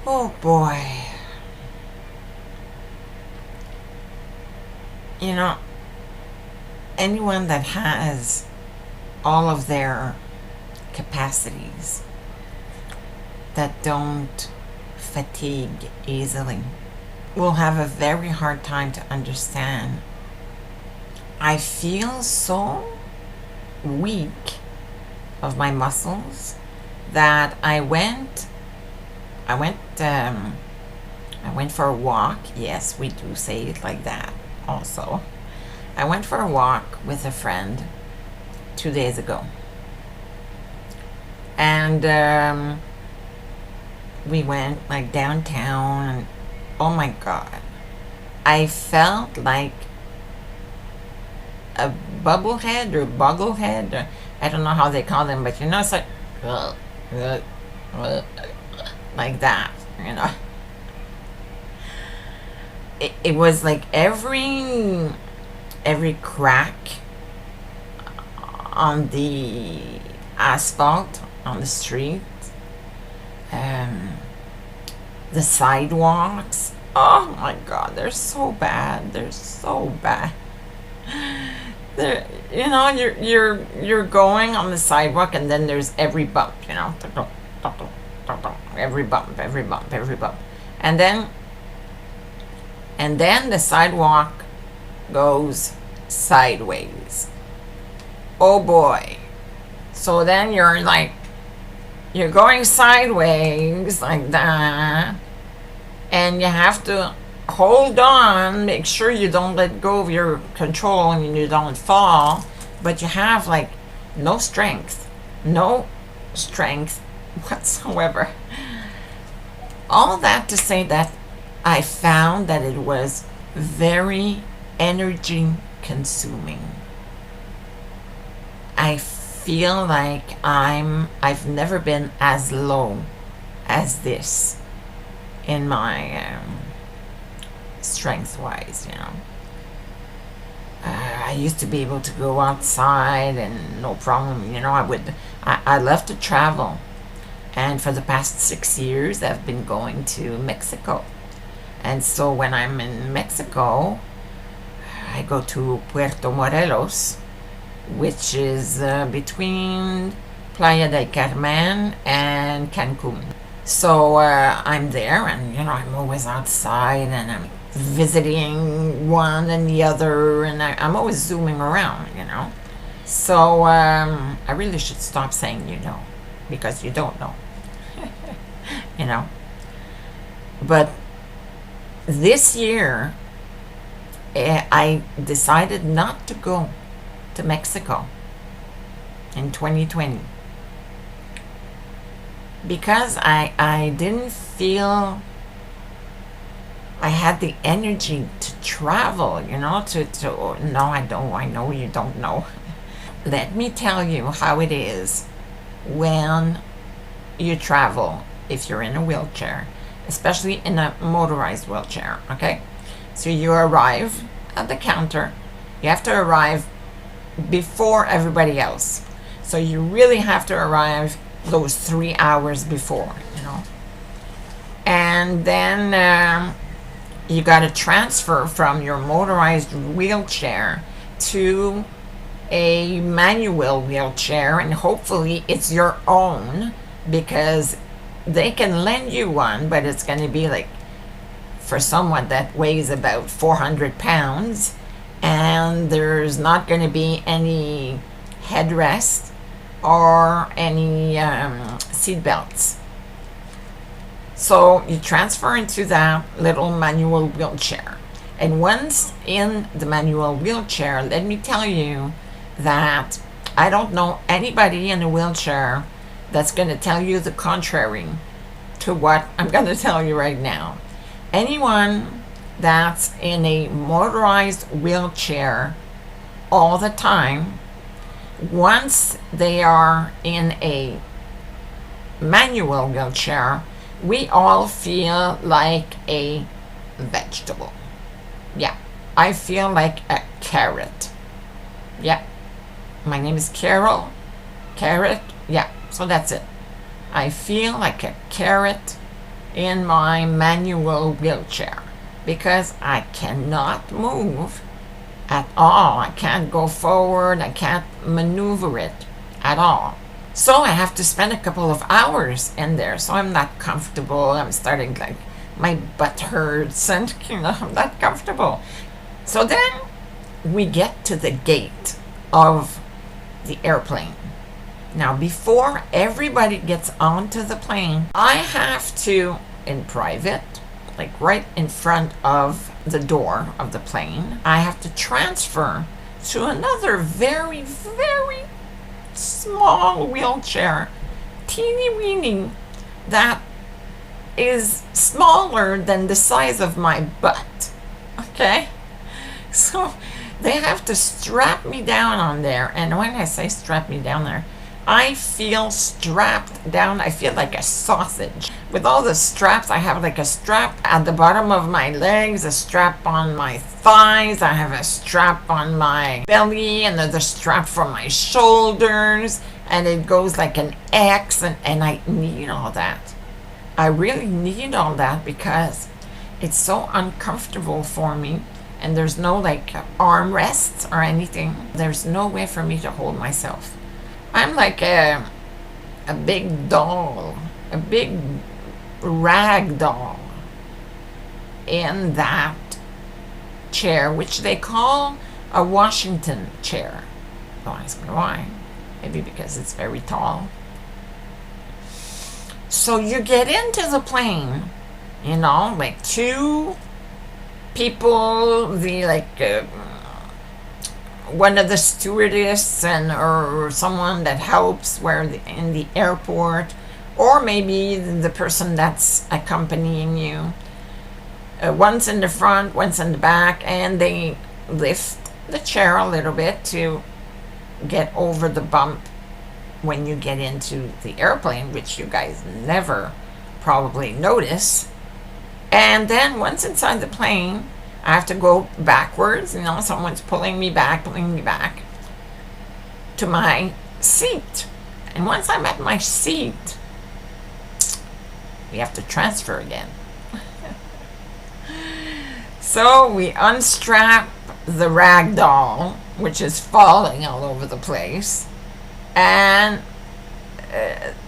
Oh boy. You know, anyone that has all of their capacities that don't fatigue easily will have a very hard time to understand. I feel so weak of my muscles that I went for a walk. Yes, we do say it like that also. I went for a walk with a friend 2 days ago. And we went like downtown, and oh my God, I felt like a bubblehead or bogglehead. Or, I don't know how they call them, but it's like, like that, It was like every crack on the asphalt on the street, the sidewalks. Oh my God, they're so bad. They're so bad. There, you're going on the sidewalk, and then there's every bump, every bump, every bump, every bump, and then the sidewalk goes sideways. Oh boy! So then you're going sideways like that, and you have to hold on, make sure you don't let go of your control and you don't fall, but you have like no strength whatsoever. All that to say that I found that it was very energy consuming. I feel like I've never been as low as this in my strength wise. I used to be able to go outside and no problem. I love to travel, and for the past 6 years I've been going to Mexico. And so when I'm in Mexico, I go to Puerto Morelos, which is between Playa del Carmen and Cancun. So I'm there, and I'm always outside, and I'm visiting one and the other, and I'm always zooming around. So I really should stop saying because you don't know. But this year I decided not to go to Mexico in 2020 because I didn't feel I had the energy to travel, no, I don't. I know you don't know. Let me tell you how it is when you travel if you're in a wheelchair, especially in a motorized wheelchair, okay? So you arrive at the counter. You have to arrive before everybody else. So you really have to arrive those 3 hours before, And then you got to transfer from your motorized wheelchair to a manual wheelchair, and hopefully it's your own, because they can lend you one, but it's going to be like for someone that weighs about 400 pounds, and there's not going to be any headrest or any seat belts. So you transfer into that little manual wheelchair. And once in the manual wheelchair, let me tell you that I don't know anybody in a wheelchair that's going to tell you the contrary to what I'm going to tell you right now. Anyone that's in a motorized wheelchair all the time, once they are in a manual wheelchair, we all feel like a vegetable. Yeah, I feel like a carrot. Yeah, my name is Carole. Carrot, yeah, so that's it. I feel like a carrot in my manual wheelchair because I cannot move at all. I can't go forward. I can't maneuver it at all. So I have to spend a couple of hours in there. So I'm not comfortable. I'm starting like my butt hurts and I'm not comfortable. So then we get to the gate of the airplane. Now before everybody gets onto the plane, I have to, in private, like right in front of the door of the plane, I have to transfer to another very, very small wheelchair, teeny weeny, that is smaller than the size of my butt. Okay? So they have to strap me down on there. And when I say strap me down there, I feel strapped down. I feel like a sausage. With all the straps, I have like a strap at the bottom of my legs, a strap on my thighs, I have a strap on my belly, and another strap for my shoulders, and it goes like an X, and I need all that. I really need all that because it's so uncomfortable for me, and there's no like arm rests or anything. There's no way for me to hold myself. I'm like a big doll, a big rag doll in that chair, which they call a Washington chair. Don't ask me why. Maybe because it's very tall. So you get into the plane, like two people, one of the stewardess or someone that helps in the airport, or maybe the person that's accompanying you. One's in the front, one's in the back, and they lift the chair a little bit to get over the bump when you get into the airplane, which you guys never probably notice. And then once inside the plane, I have to go backwards. Someone's pulling me back to my seat. And once I'm at my seat, we have to transfer again. So we unstrap the rag doll, which is falling all over the place. And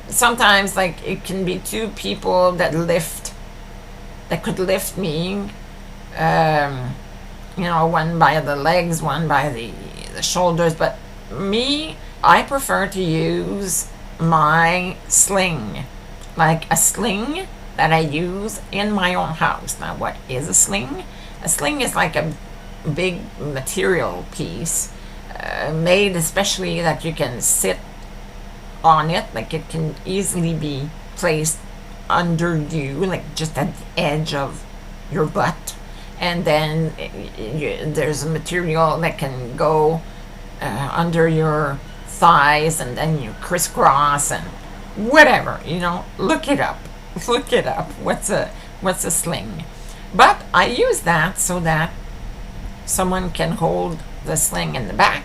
sometimes it can be two people that could lift me. One by the legs, one by the shoulders. But me, I prefer to use my sling, like a sling that I use in my own house. Now, what is a sling? A sling is like a big material piece made especially that you can sit on it. Like it can easily be placed under you, like just at the edge of your butt. And then there's a material that can go under your thighs, and then you crisscross and whatever. Look it up. What's a sling? But I use that so that someone can hold the sling in the back,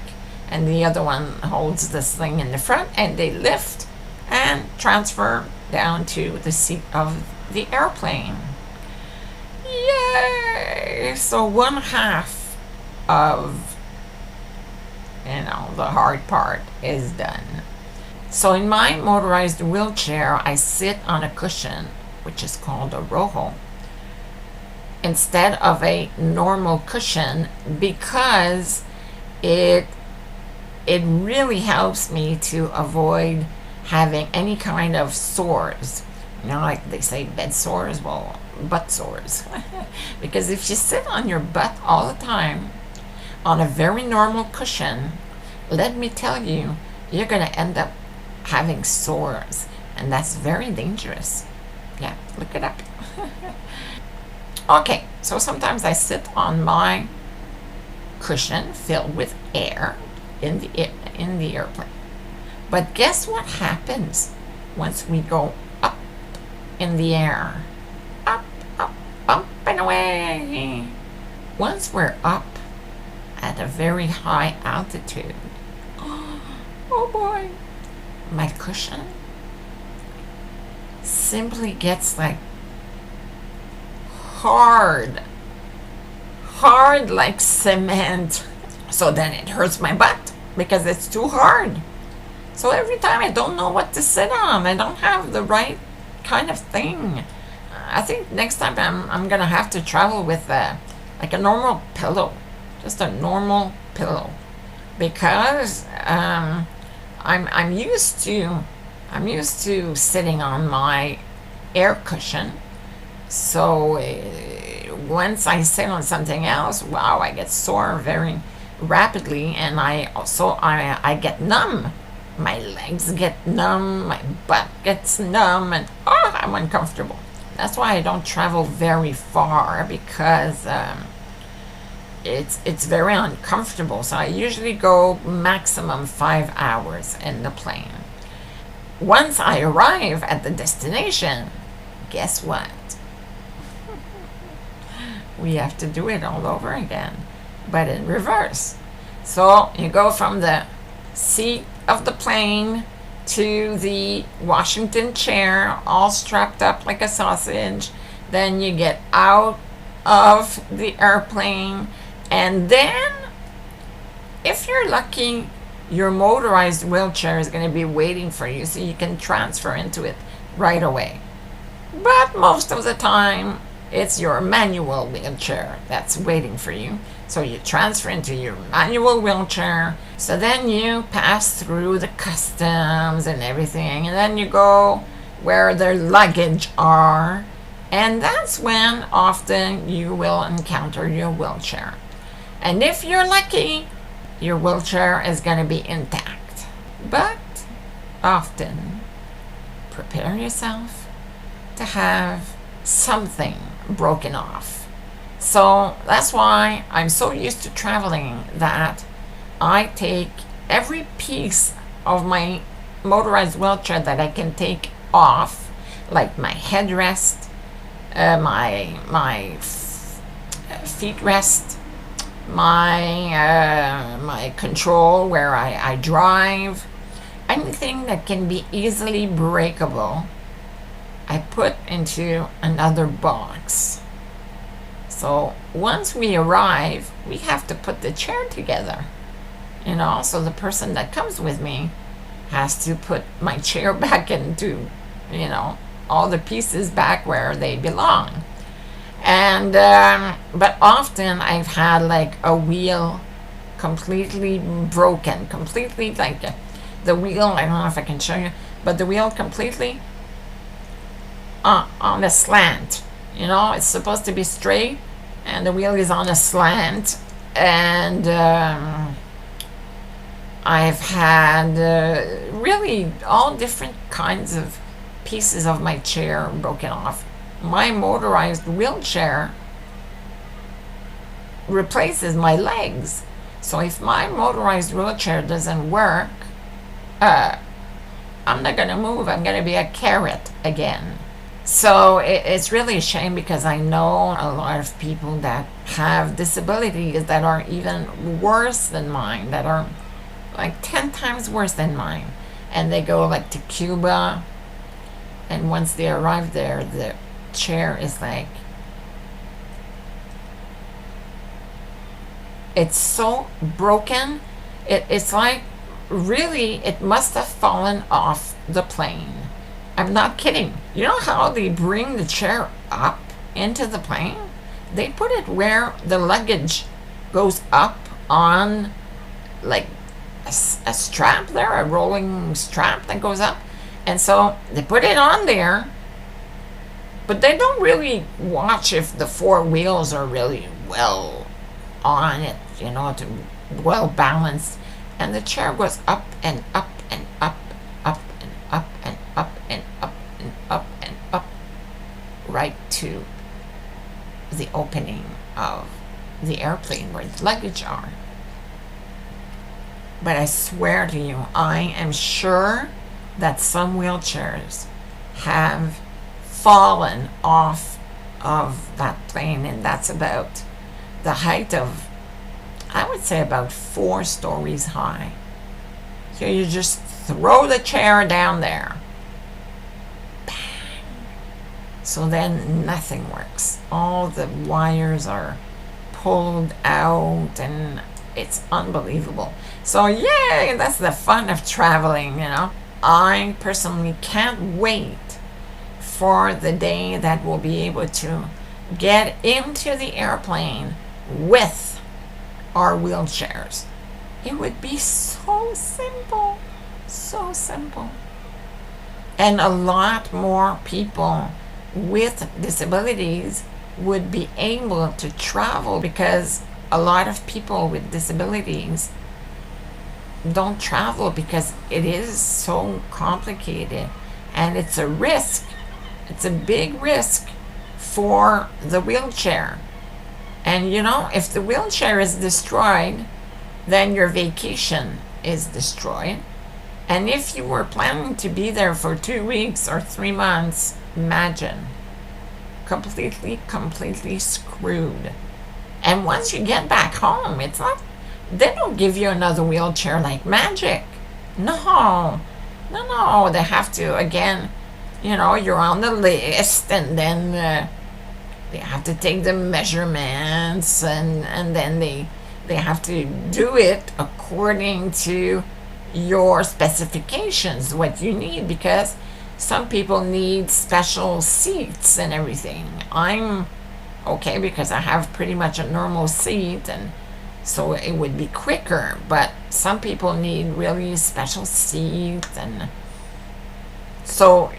and the other one holds the sling in the front, and they lift and transfer down to the seat of the airplane. Yay! So one half of the hard part is done. So in my motorized wheelchair, I sit on a cushion, which is called a rojo, instead of a normal cushion, because it really helps me to avoid having any kind of sores. Like they say bed sores, well, butt sores. Because if you sit on your butt all the time on a very normal cushion, let me tell you, you're going to end up having sores, and that's very dangerous. Yeah, look it up. Okay, so sometimes I sit on my cushion filled with air in the airplane. But guess what happens once we go up in the air? Up, bumping away. Once we're up at a very high altitude, oh boy, my cushion simply gets like hard, hard like cement. So then it hurts my butt because it's too hard. So every time I don't know what to sit on, I don't have the right kind of thing. I think next time I'm gonna have to travel with like a normal pillow, just a normal pillow, because I'm used to sitting on my air cushion. So once I sit on something else, wow, I get sore very rapidly, and I get numb. My legs get numb, my butt gets numb, and I'm uncomfortable. That's why I don't travel very far, because it's very uncomfortable. So I usually go maximum 5 hours in the plane. Once I arrive at the destination, guess what? We have to do it all over again, but in reverse. So you go from the seat of the plane to the Washington chair, all strapped up like a sausage. Then you get out of the airplane, and then, if you're lucky, your motorized wheelchair is going to be waiting for you, so you can transfer into it right away. But most of the time, it's your manual wheelchair that's waiting for you. So you transfer into your manual wheelchair. So then you pass through the customs and everything, and then you go where their luggage are. And that's when often you will encounter your wheelchair. And if you're lucky, your wheelchair is going to be intact. But often, prepare yourself to have something broken off. So that's why I'm so used to traveling that I take every piece of my motorized wheelchair that I can take off, like my headrest, my feet rest, my control where I drive, anything that can be easily breakable, I put into another box. So once we arrive, we have to put the chair together, so the person that comes with me has to put my chair back into, all the pieces back where they belong. And but often I've had like a wheel completely broken, completely, like the wheel, I don't know if I can show you, but the wheel completely on a slant. It's supposed to be straight, and the wheel is on a slant. And I've had really all different kinds of pieces of my chair broken off. My motorized wheelchair replaces my legs. So if my motorized wheelchair doesn't work, I'm not going to move. I'm going to be a carrot again. So it's really a shame, because I know a lot of people that have disabilities that are even worse than mine, that are like 10 times worse than mine. And they go like to Cuba, and once they arrive there, the chair is like, it's so broken. It's like, really, it must have fallen off the plane. I'm not kidding. You know how they bring the chair up into the plane? They put it where the luggage goes up on like a strap there, a rolling strap that goes up. And so they put it on there, but they don't really watch if the four wheels are really well on it, to well balanced. And the chair goes up and up and up, up and up and up and up and up and up, right to the opening of the airplane where the luggage are. But I swear to you, I am sure that some wheelchairs have fallen off of that plane, and that's about the height of, I would say, about 4 stories high. So you just throw the chair down there. Bang. So then nothing works. All the wires are pulled out and it's unbelievable. So yay, that's the fun of traveling, you know. I personally can't wait for the day that we'll be able to get into the airplane with our wheelchairs. It would be so simple, so simple. And a lot more people with disabilities would be able to travel, because a lot of people with disabilities don't travel because it is so complicated and it's a risk. It's a big risk for the wheelchair. And you know, if the wheelchair is destroyed, then your vacation is destroyed. And if you were planning to be there for 2 weeks or 3 months, imagine. Completely screwed. And once you get back home, it's not, they don't give you another wheelchair like magic. No. They have to, again, you know, you're on the list, and then they have to take the measurements, and then they have to do it according to your specifications, what you need, because some people need special seats and everything. I'm okay because I have pretty much a normal seat, and so it would be quicker, but some people need really special seats. And so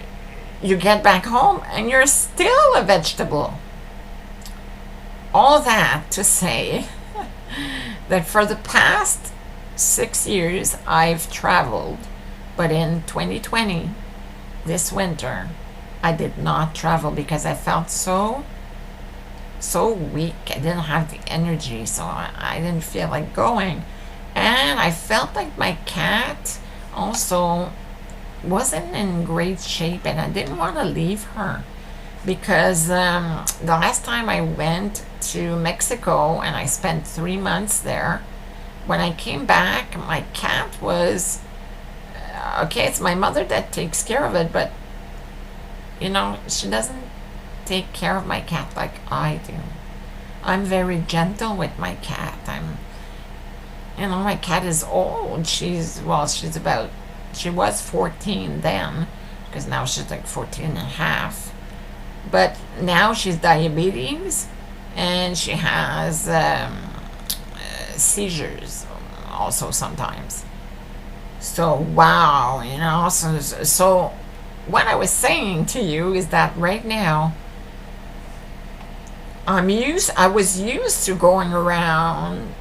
you get back home and you're still a vegetable. All that to say that for the past 6 years I've traveled, but in 2020, this winter, I did not travel because I felt so weak. I didn't have the energy, so I didn't feel like going. And I felt like my cat also wasn't in great shape, and I didn't want to leave her, because the last time I went to Mexico and I spent 3 months there, when I came back, my cat was okay. It's my mother that takes care of it, but you know, she doesn't take care of my cat like I do. I'm very gentle with my cat. My cat is old. She was 14 then, because now she's like 14 and a half. But now she's diabetes, and she has seizures also sometimes. So wow, you know, so what I was saying to you is that right now I was used to going around,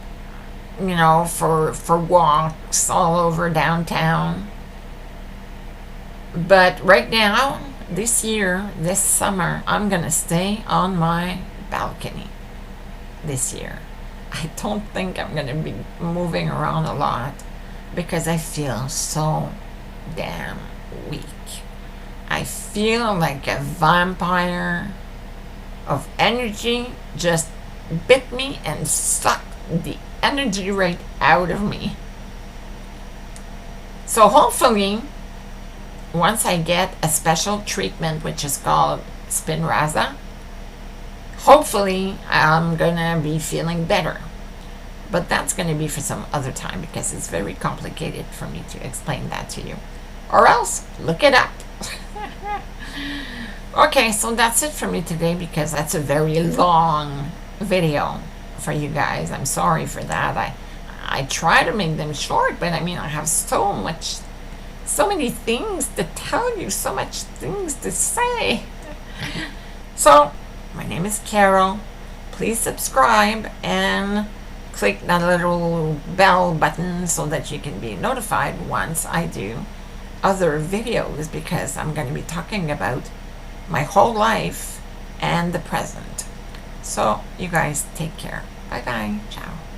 you know, for walks all over downtown. But right now, this summer, I'm gonna stay on my balcony this year. I don't think I'm gonna be moving around a lot because I feel so damn weak. I feel like a vampire of energy just bit me and sucked the energy right out of me. So hopefully, once I get a special treatment which is called Spinraza, hopefully I'm gonna be feeling better. But that's gonna be for some other time, because it's very complicated for me to explain that to you. Or else, look it up. Okay, so that's it for me today, because that's a very long video for you guys. I'm sorry for that. I try to make them short, but I mean, I have so many things to tell you, so much things to say. So, my name is Carole. Please subscribe and click that little bell button so that you can be notified once I do other videos, because I'm going to be talking about my whole life and the present. So, you guys take care. Bye-bye. Ciao.